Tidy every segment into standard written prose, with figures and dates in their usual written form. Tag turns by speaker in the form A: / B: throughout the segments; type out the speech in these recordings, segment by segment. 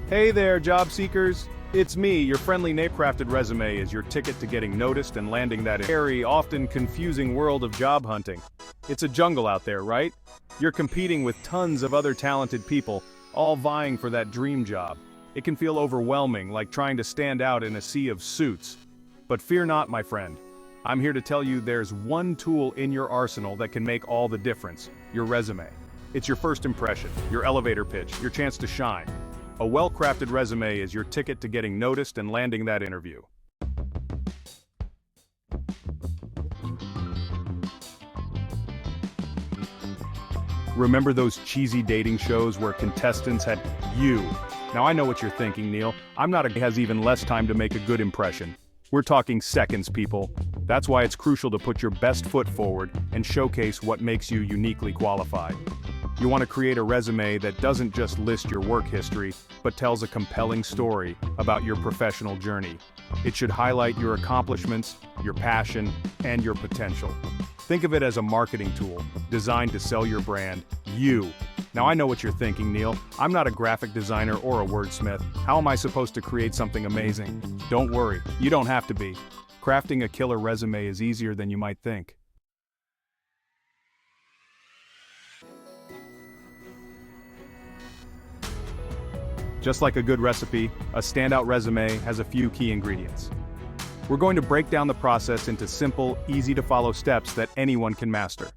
A: Hey there, job seekers. It's me, your friendly name-crafted resume is your ticket to getting noticed and landing that scary, often confusing world of job hunting. It's a jungle out there, right? You're competing with tons of other talented people, all vying for that dream job. It can feel overwhelming, like trying to stand out in a sea of suits. But fear not, my friend. I'm here to tell you there's one tool in your arsenal that can make all the difference: your resume. It's your first impression, your elevator pitch, your chance to shine. A well-crafted resume is your ticket to getting noticed and landing that interview. Remember those cheesy dating shows where contestants had you? Now I know what you're thinking, Neil. I'm not a has even less time to make a good impression. We're talking seconds, people. That's why it's crucial to put your best foot forward and showcase what makes you uniquely qualified. You want to create a resume that doesn't just list your work history, but tells a compelling story about your professional journey. It should highlight your accomplishments, your passion, and your potential. Think of it as a marketing tool, designed to sell your brand, you. Now I know what you're thinking, Neil. I'm not a graphic designer or a wordsmith. How am I supposed to create something amazing? Don't worry, you don't have to be. Crafting a killer resume is easier than you might think. Just like a good recipe, a standout resume has a few key ingredients. We're going to break down the process into simple, easy-to-follow steps that anyone can master.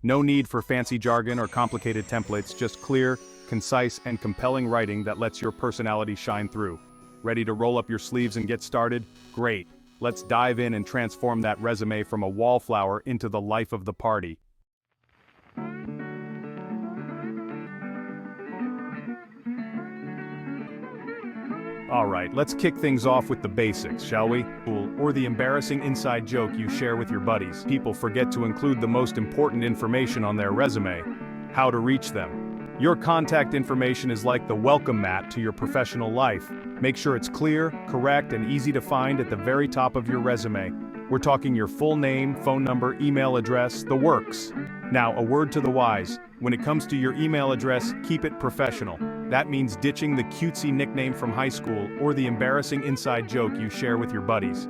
A: No need for fancy jargon or complicated templates, just clear, concise, and compelling writing that lets your personality shine through. Ready to roll up your sleeves and get started? Great. Let's dive in and transform that resume from a wallflower into the life of the party. Alright, let's kick things off with the basics, shall we? Or the embarrassing inside joke you share with your buddies. People forget to include the most important information on their resume: how to reach them. Your contact information is like the welcome mat to your professional life. Make sure it's clear, correct, and easy to find at the very top of your resume. We're talking your full name, phone number, email address, the works. Now, a word to the wise. When it comes to your email address, keep it professional. That means ditching the cutesy nickname from high school or the embarrassing inside joke you share with your buddies.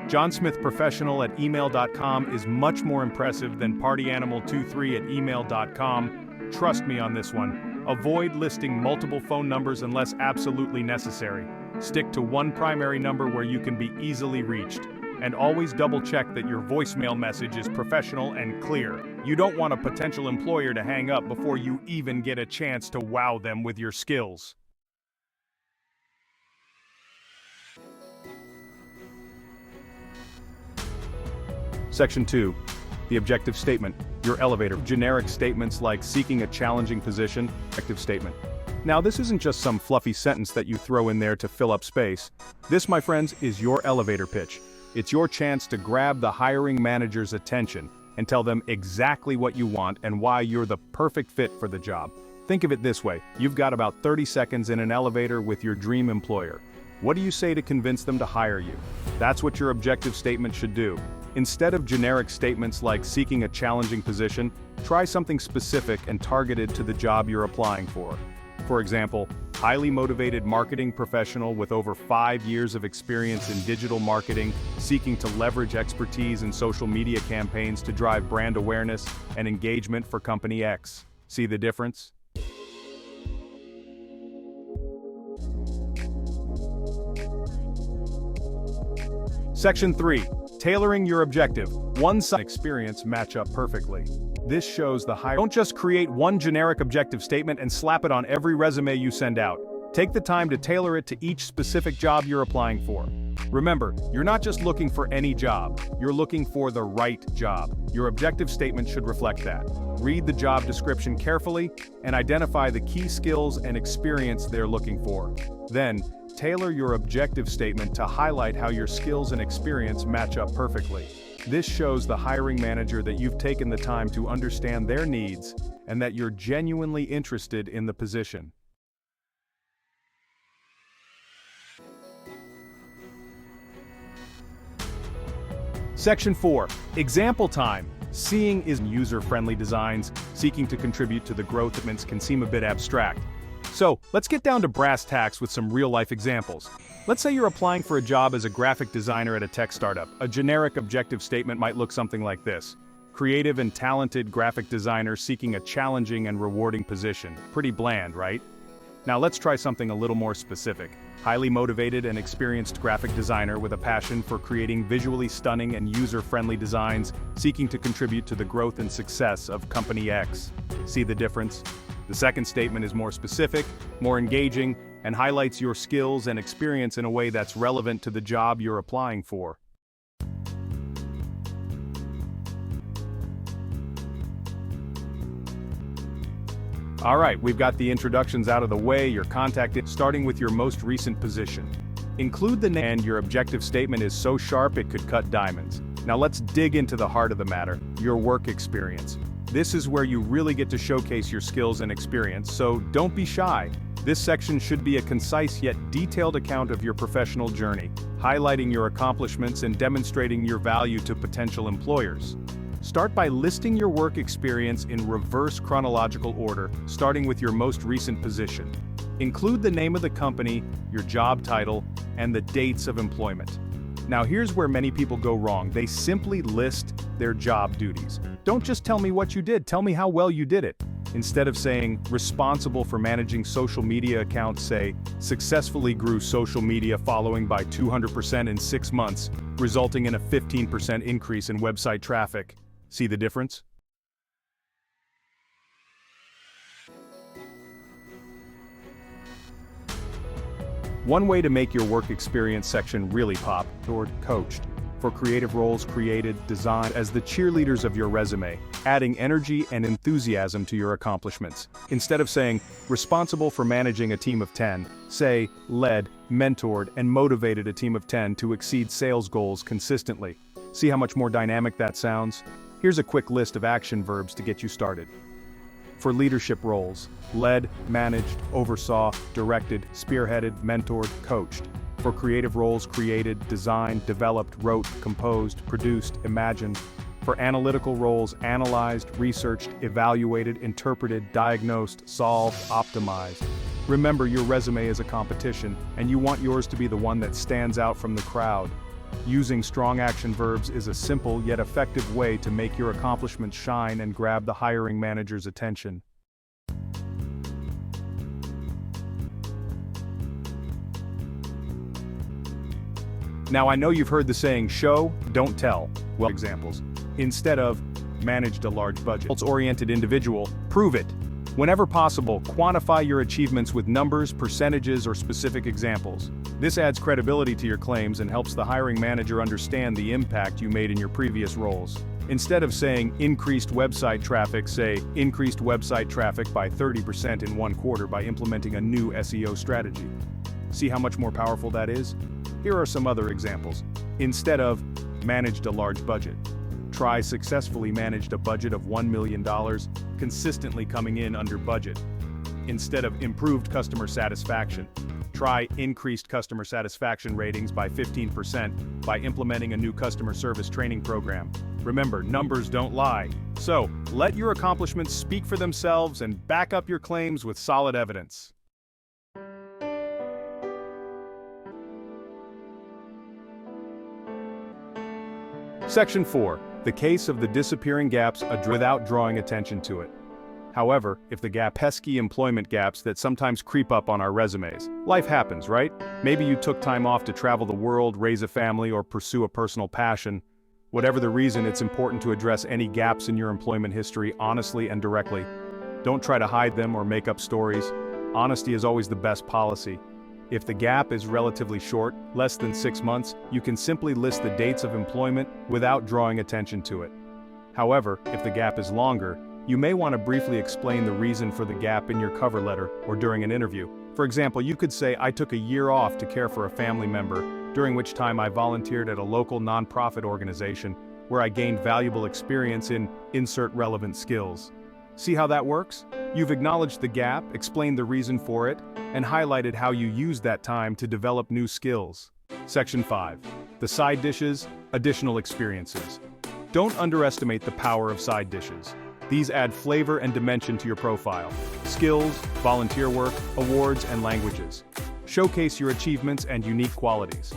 A: johnsmithprofessional@email.com is much more impressive than partyanimal23@email.com. Trust me on this one. Avoid listing multiple phone numbers unless absolutely necessary. Stick to one primary number where you can be easily reached. And always double-check that your voicemail message is professional and clear. You don't want a potential employer to hang up before you even get a chance to wow them with your skills. Section 2. The objective statement. Your elevator. Generic statements like seeking a challenging position. Objective statement. Now, this isn't just some fluffy sentence that you throw in there to fill up space. This, my friends, is your elevator pitch. It's your chance to grab the hiring manager's attention and tell them exactly what you want and why you're the perfect fit for the job. Think of it this way: you've got about 30 seconds in an elevator with your dream employer. What do you say to convince them to hire you? That's what your objective statement should do. Instead of generic statements like seeking a challenging position, try something specific and targeted to the job you're applying for. For example, highly motivated marketing professional with over 5 years of experience in digital marketing, seeking to leverage expertise in social media campaigns to drive brand awareness and engagement for Company X. See the difference? Section 3. Tailoring your objective. One-size experience match up perfectly. This shows the high. Don't just create one generic objective statement and slap it on every resume you send out. Take the time to tailor it to each specific job you're applying for. Remember, you're not just looking for any job, you're looking for the right job. Your objective statement should reflect that. Read the job description carefully and identify the key skills and experience they're looking for. Then, tailor your objective statement to highlight how your skills and experience match up perfectly. This shows the hiring manager that you've taken the time to understand their needs and that you're genuinely interested in the position. Section 4. Example time. Seeing is user-friendly designs, seeking to contribute to the growth. Can seem a bit abstract. So, let's get down to brass tacks with some real-life examples. Let's say you're applying for a job as a graphic designer at a tech startup. A generic objective statement might look something like this: creative and talented graphic designer seeking a challenging and rewarding position. Pretty bland, right? Now let's try something a little more specific. Highly motivated and experienced graphic designer with a passion for creating visually stunning and user-friendly designs, seeking to contribute to the growth and success of Company X. See the difference? The second statement is more specific, more engaging, and highlights your skills and experience in a way that's relevant to the job you're applying for. Alright, we've got the introductions out of the way, your contact starting with your most recent position. Include the name, and your objective statement is so sharp it could cut diamonds. Now let's dig into the heart of the matter, your work experience. This is where you really get to showcase your skills and experience, so don't be shy. This section should be a concise yet detailed account of your professional journey, highlighting your accomplishments and demonstrating your value to potential employers. Start by listing your work experience in reverse chronological order, starting with your most recent position. Include the name of the company, your job title, and the dates of employment. Now here's where many people go wrong. They simply list their job duties. Don't just tell me what you did, tell me how well you did it. Instead of saying, responsible for managing social media accounts, say, successfully grew social media following by 200% in 6 months, resulting in a 15% increase in website traffic. See the difference? One way to make your work experience section really pop, or coached. For creative roles created, designed as the cheerleaders of your resume, adding energy and enthusiasm to your accomplishments. Instead of saying, responsible for managing a team of 10, say, led, mentored, and motivated a team of 10 to exceed sales goals consistently. See how much more dynamic that sounds? Here's a quick list of action verbs to get you started. For leadership roles, led, managed, oversaw, directed, spearheaded, mentored, coached. For creative roles created, designed, developed, wrote, composed, produced, imagined. For analytical roles analyzed, researched, evaluated, interpreted, diagnosed, solved, optimized. Remember, your resume is a competition, and you want yours to be the one that stands out from the crowd. Using strong action verbs is a simple yet effective way to make your accomplishments shine and grab the hiring manager's attention. Now I know you've heard the saying, show, don't tell. Well, examples. Instead of, managed a large budget. Results-oriented individual, prove it. Whenever possible, quantify your achievements with numbers, percentages, or specific examples. This adds credibility to your claims and helps the hiring manager understand the impact you made in your previous roles. Instead of saying increased website traffic, say increased website traffic by 30% in 1 quarter by implementing a new SEO strategy. See how much more powerful that is? Here are some other examples. Instead of managed a large budget, try successfully managed a budget of $1 million, consistently coming in under budget. Instead of improved customer satisfaction, try increased customer satisfaction ratings by 15% by implementing a new customer service training program. Remember, numbers don't lie. So, let your accomplishments speak for themselves and back up your claims with solid evidence. Section 4. The case of the disappearing gaps without drawing attention to it. However, if the pesky employment gaps that sometimes creep up on our resumes. Life happens, right? Maybe you took time off to travel the world, raise a family, or pursue a personal passion. Whatever the reason, it's important to address any gaps in your employment history honestly and directly. Don't try to hide them or make up stories. Honesty is always the best policy. If the gap is relatively short, less than 6 months, you can simply list the dates of employment without drawing attention to it. However, if the gap is longer, you may want to briefly explain the reason for the gap in your cover letter or during an interview. For example, you could say, I took a year off to care for a family member, during which time I volunteered at a local nonprofit organization, where I gained valuable experience in insert relevant skills. See how that works? You've acknowledged the gap, explained the reason for it, and highlighted how you used that time to develop new skills. Section 5. The side dishes, additional experiences. Don't underestimate the power of side dishes. These add flavor and dimension to your profile. Skills, volunteer work, awards, and languages. Showcase your achievements and unique qualities.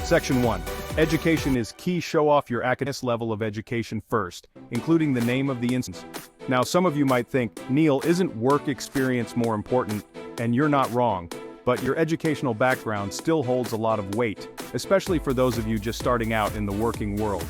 A: Section 1. Education is key. Show off your academic level of education first, including the name of the institution. Now some of you might think, Neil, isn't work experience more important? And you're not wrong, but your educational background still holds a lot of weight, especially for those of you just starting out in the working world.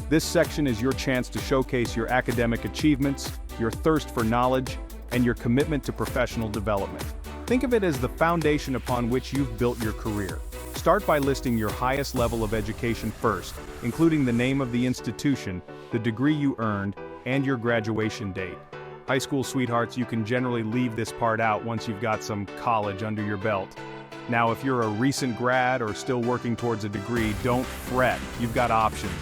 A: This section is your chance to showcase your academic achievements, your thirst for knowledge, and your commitment to professional development. Think of it as the foundation upon which you've built your career. Start by listing your highest level of education first, including the name of the institution, the degree you earned, and your graduation date. High school sweethearts, you can generally leave this part out once you've got some college under your belt. Now, if you're a recent grad or still working towards a degree, don't fret, you've got options.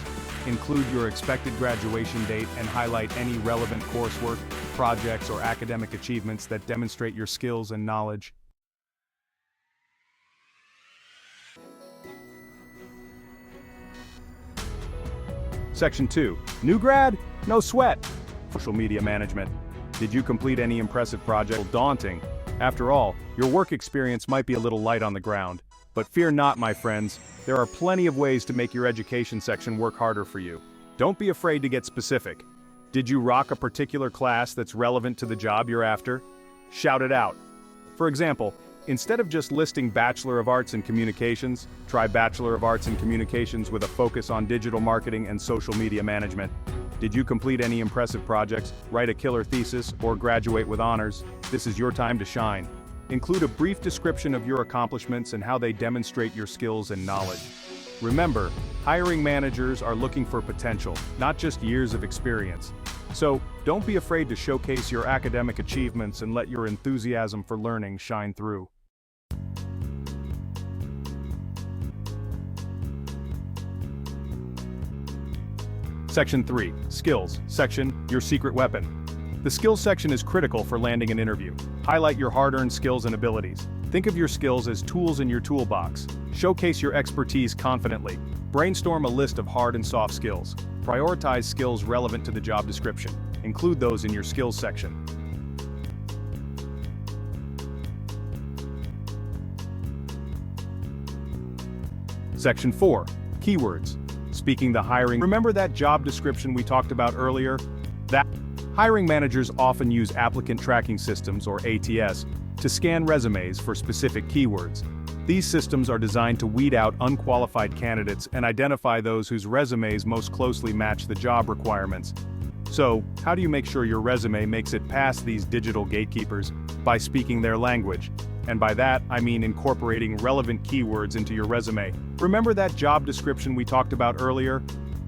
A: Include your expected graduation date and highlight any relevant coursework, projects, or academic achievements that demonstrate your skills and knowledge. Section 2. New grad? No sweat. Social media management. Did you complete any impressive project? Daunting. After all, your work experience might be a little light on the ground. But fear not, my friends. There are plenty of ways to make your education section work harder for you. Don't be afraid to get specific. Did you rock a particular class that's relevant to the job you're after? Shout it out. For example, instead of just listing Bachelor of Arts in Communications, try Bachelor of Arts in Communications with a focus on digital marketing and social media management. Did you complete any impressive projects, write a killer thesis, or graduate with honors? This is your time to shine. Include a brief description of your accomplishments and how they demonstrate your skills and knowledge. Remember, hiring managers are looking for potential, not just years of experience. So, don't be afraid to showcase your academic achievements and let your enthusiasm for learning shine through. Section 3. Skills. Section, your secret weapon. The skills section is critical for landing an interview. Highlight your hard-earned skills and abilities. Think of your skills as tools in your toolbox. Showcase your expertise confidently. Brainstorm a list of hard and soft skills. Prioritize skills relevant to the job description. Include those in your skills section. Section 4. Keywords. Speaking the hiring. Remember that job description we talked about earlier? Hiring managers often use applicant tracking systems, or ATS, to scan resumes for specific keywords. These systems are designed to weed out unqualified candidates and identify those whose resumes most closely match the job requirements. So, how do you make sure your resume makes it past these digital gatekeepers? By speaking their language. And by that, I mean incorporating relevant keywords into your resume. Remember that job description we talked about earlier?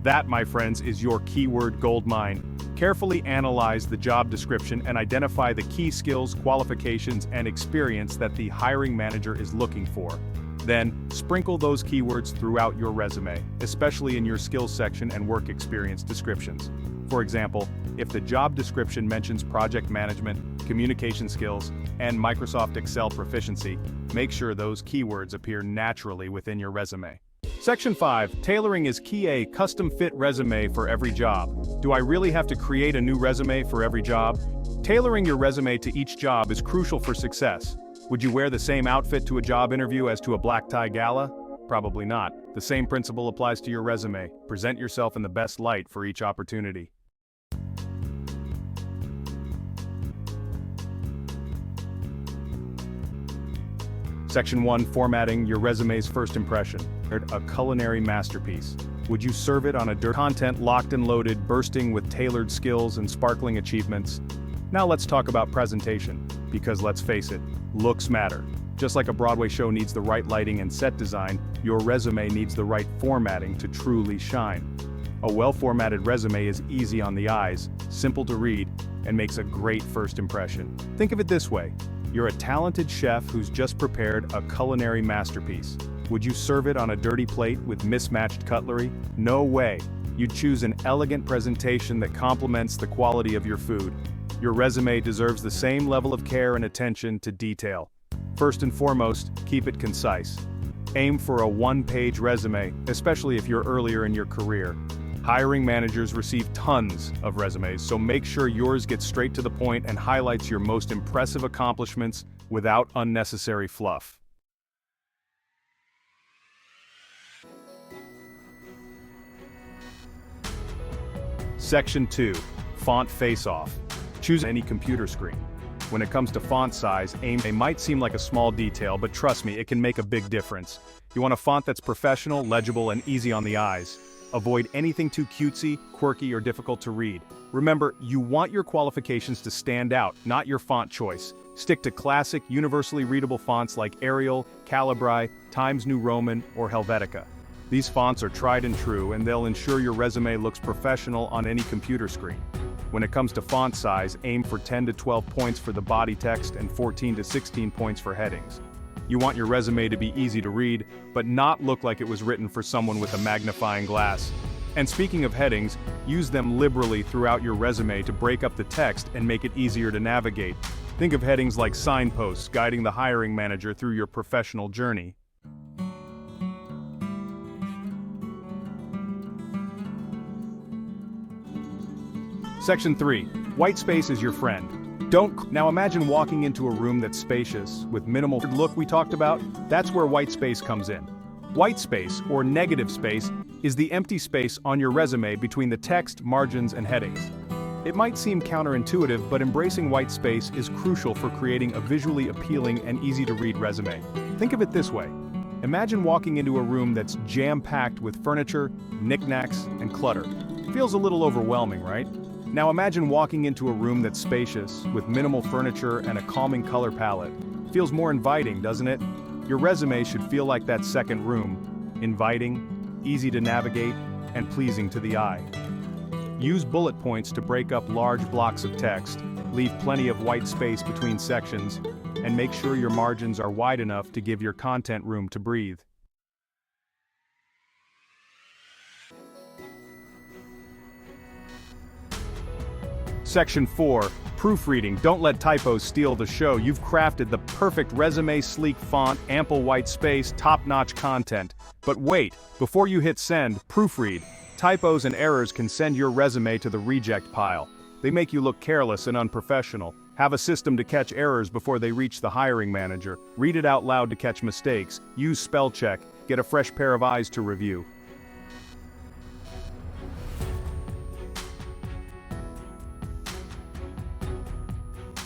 A: That, my friends, is your keyword goldmine. Carefully analyze the job description and identify the key skills, qualifications, and experience that the hiring manager is looking for. Then, sprinkle those keywords throughout your resume, especially in your skills section and work experience descriptions. For example, if the job description mentions project management, communication skills, and Microsoft Excel proficiency, make sure those keywords appear naturally within your resume. Section 5. Tailoring is key. A custom-fit resume for every job. Do I really have to create a new resume for every job? Tailoring your resume to each job is crucial for success. Would you wear the same outfit to a job interview as to a black tie gala? Probably not. The same principle applies to your resume. Present yourself in the best light for each opportunity. Section 1. Formatting your resume's first impression. A culinary masterpiece. Would you serve it on a content locked and loaded, bursting with tailored skills and sparkling achievements? Now let's talk about presentation, because let's face it, looks matter. Just like a Broadway show needs the right lighting and set design, your resume needs the right formatting to truly shine. A well-formatted resume is easy on the eyes, simple to read, and makes a great first impression. Think of it this way. You're a talented chef who's just prepared a culinary masterpiece. Would you serve it on a dirty plate with mismatched cutlery? No way. You'd choose an elegant presentation that complements the quality of your food. Your resume deserves the same level of care and attention to detail. First and foremost, keep it concise. Aim for a one-page resume, especially if you're earlier in your career. Hiring managers receive tons of resumes, so make sure yours gets straight to the point and highlights your most impressive accomplishments without unnecessary fluff. Section 2. Font Face-Off. Choose any computer screen. When it comes to font size, it might seem like a small detail, but trust me, it can make a big difference. You want a font that's professional, legible, and easy on the eyes. Avoid anything too cutesy, quirky, or difficult to read. Remember, you want your qualifications to stand out, not your font choice. Stick to classic, universally readable fonts like Arial, Calibri, Times New Roman, or Helvetica. These fonts are tried and true, and they'll ensure your resume looks professional on any computer screen. When it comes to font size, aim for 10 to 12 points for the body text and 14 to 16 points for headings. You want your resume to be easy to read, but not look like it was written for someone with a magnifying glass. And speaking of headings, use them liberally throughout your resume to break up the text and make it easier to navigate. Think of headings like signposts guiding the hiring manager through your professional journey. Section 3. White space is your friend. Now imagine walking into a room that's spacious, with minimal look we talked about. That's where white space comes in. White space, or negative space, is the empty space on your resume between the text, margins, and headings. It might seem counterintuitive, but embracing white space is crucial for creating a visually appealing and easy-to-read resume. Think of it this way. Imagine walking into a room that's jam-packed with furniture, knickknacks, and clutter. Feels a little overwhelming, right? Now imagine walking into a room that's spacious, with minimal furniture and a calming color palette. Feels more inviting, doesn't it? Your resume should feel like that second room. Inviting, easy to navigate, and pleasing to the eye. Use bullet points to break up large blocks of text, leave plenty of white space between sections, and make sure your margins are wide enough to give your content room to breathe. Section 4. Proofreading. Don't let typos steal the show. You've crafted the perfect resume, sleek font, ample white space, top-notch content. But wait, before you hit send, proofread. Typos and errors can send your resume to the reject pile. They make you look careless and unprofessional. Have a system to catch errors before they reach the hiring manager. Read it out loud to catch mistakes. Use spell check. Get a fresh pair of eyes to review.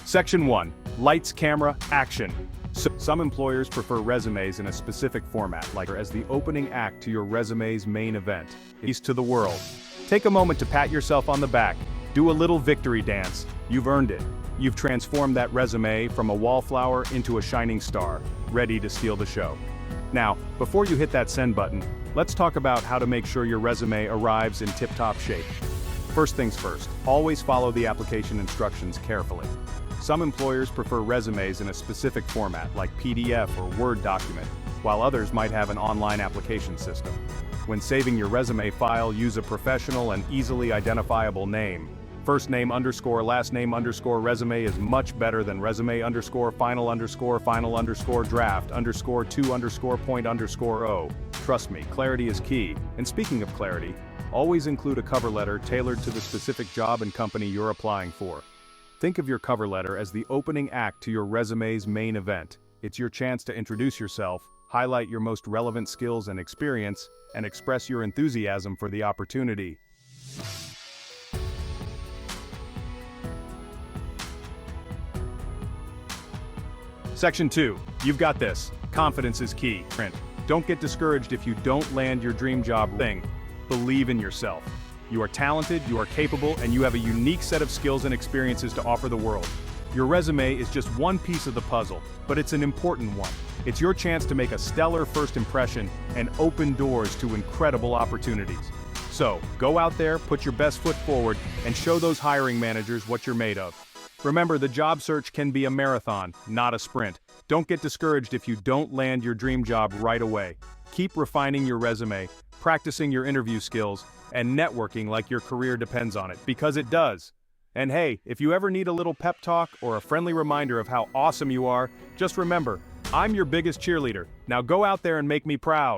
A: Section 1. Lights, camera, action. Some employers prefer resumes in a specific format, like as the opening act to your resume's main event. Peace to the world. Take a moment to pat yourself on the back. Do a little victory dance. You've earned it. You've transformed that resume from a wallflower into a shining star, ready to steal the show. Now, before you hit that send button, let's talk about how to make sure your resume arrives in tip-top shape. First things first, always follow the application instructions carefully. Some employers prefer resumes in a specific format, like PDF or Word document, while others might have an online application system. When saving your resume file, use a professional and easily identifiable name. First name underscore last name underscore resume is much better than resume underscore final underscore draft underscore 2 underscore point underscore o. Trust me, clarity is key. And speaking of clarity, always include a cover letter tailored to the specific job and company you're applying for. Think of your cover letter as the opening act to your resume's main event. It's your chance to introduce yourself, highlight your most relevant skills and experience, and express your enthusiasm for the opportunity. Section 2. You've got this. Confidence is key. Don't get discouraged if you don't land your dream job. Believe in yourself. You are talented, you are capable, and you have a unique set of skills and experiences to offer the world. Your resume is just one piece of the puzzle, but it's an important one. It's your chance to make a stellar first impression and open doors to incredible opportunities. So, go out there, put your best foot forward, and show those hiring managers what you're made of. Remember, the job search can be a marathon, not a sprint. Don't get discouraged if you don't land your dream job right away. Keep refining your resume, practicing your interview skills, and networking like your career depends on it, because it does. And hey, if you ever need a little pep talk or a friendly reminder of how awesome you are, just remember, I'm your biggest cheerleader. Now go out there and make me proud.